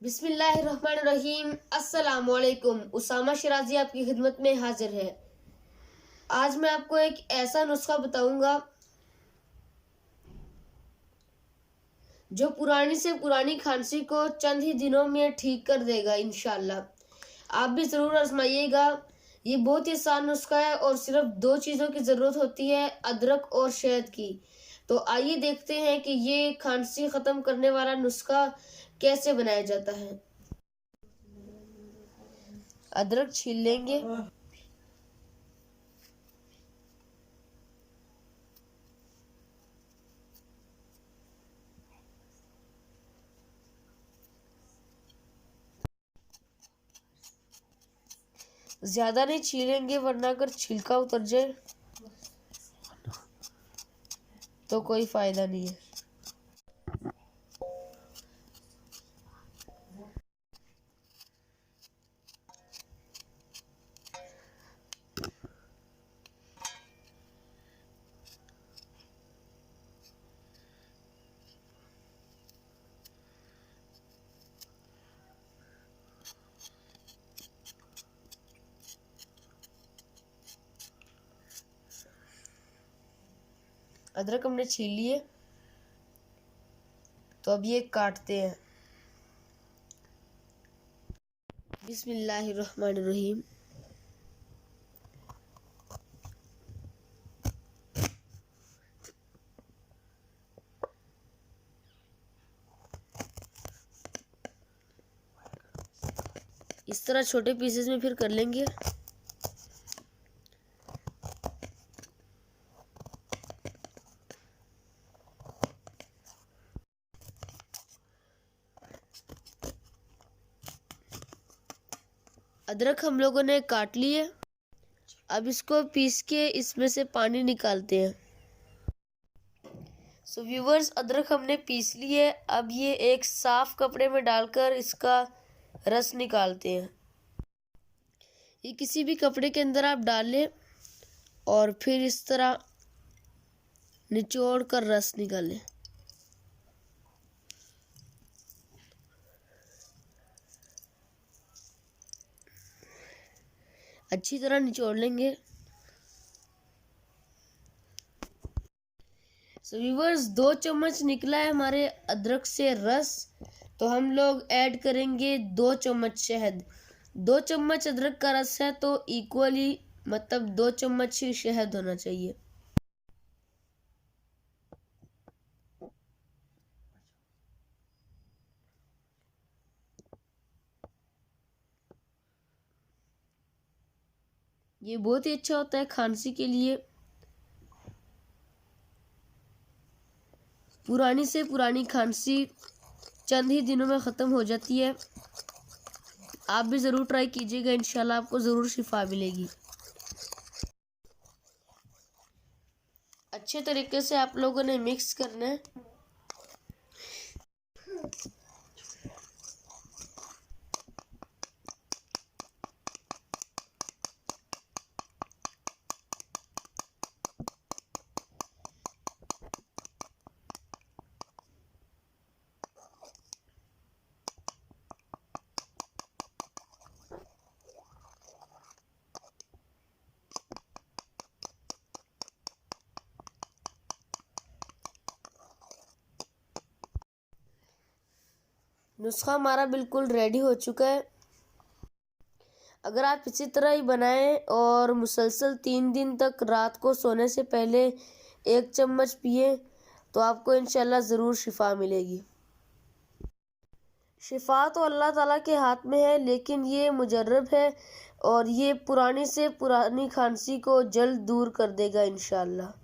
बिस्मिल्लाहिर्रहमानिर्रहीम। अस्सलामुअलैकुम। उसामा शिराजी आपकी खिदमत में हाजिर है। आज मैं आपको एक ऐसा नुस्खा बताऊंगा जो पुरानी से पुरानी खांसी को चंद ही दिनों में ठीक कर देगा इंशाल्लाह। आप भी ज़रूर आजमाइएगा। ये बहुत ही आसान नुस्खा है और सिर्फ दो चीज़ों की ज़रूरत होती है, अदरक और शहद की। तो आइए देखते हैं कि ये खांसी ख़त्म करने वाला नुस्खा कैसे बनाया जाता है। अदरक छील लेंगे, ज्यादा नहीं छीलेंगे वरना अगर छिलका उतर जाए तो कोई फायदा नहीं है। अदरक हमने छील लिए, तो अब ये काटते हैं। बिस्मिल्लाहिर्रहमानिर्रहीम। इस तरह छोटे पीसेस में फिर कर लेंगे। अदरक हम लोगों ने काट लिए। अब इसको पीस के इसमें से पानी निकालते हैं। सो व्यूवर्स, अदरक हमने पीस लिए। अब ये एक साफ कपड़े में डालकर इसका रस निकालते हैं। ये किसी भी कपड़े के अंदर आप डाल लें और फिर इस तरह निचोड़ कर रस निकालें। अच्छी तरह निचोड़ लेंगे। सो व्यूवर्स, 2 चम्मच निकला है हमारे अदरक से रस। तो हम लोग ऐड करेंगे 2 चम्मच शहद। 2 चम्मच अदरक का रस है तो इक्वली मतलब 2 चम्मच ही शहद होना चाहिए। ये बहुत ही अच्छा होता है खांसी के लिए। पुरानी से पुरानी खांसी चंद ही दिनों में ख़त्म हो जाती है। आप भी ज़रूर ट्राई कीजिएगा, इंशाल्लाह आपको ज़रूर शिफा मिलेगी। अच्छे तरीके से आप लोगों ने मिक्स करना है। नुस्खा हमारा बिल्कुल रेडी हो चुका है। अगर आप इसी तरह ही बनाएं और मुसलसल 3 दिन तक रात को सोने से पहले 1 चम्मच पिए तो आपको इंशाल्लाह ज़रूर शिफा मिलेगी। शिफा तो अल्लाह ताला के हाथ में है, लेकिन ये मुजर्रब है और ये पुरानी से पुरानी खांसी को जल्द दूर कर देगा इंशाल्लाह।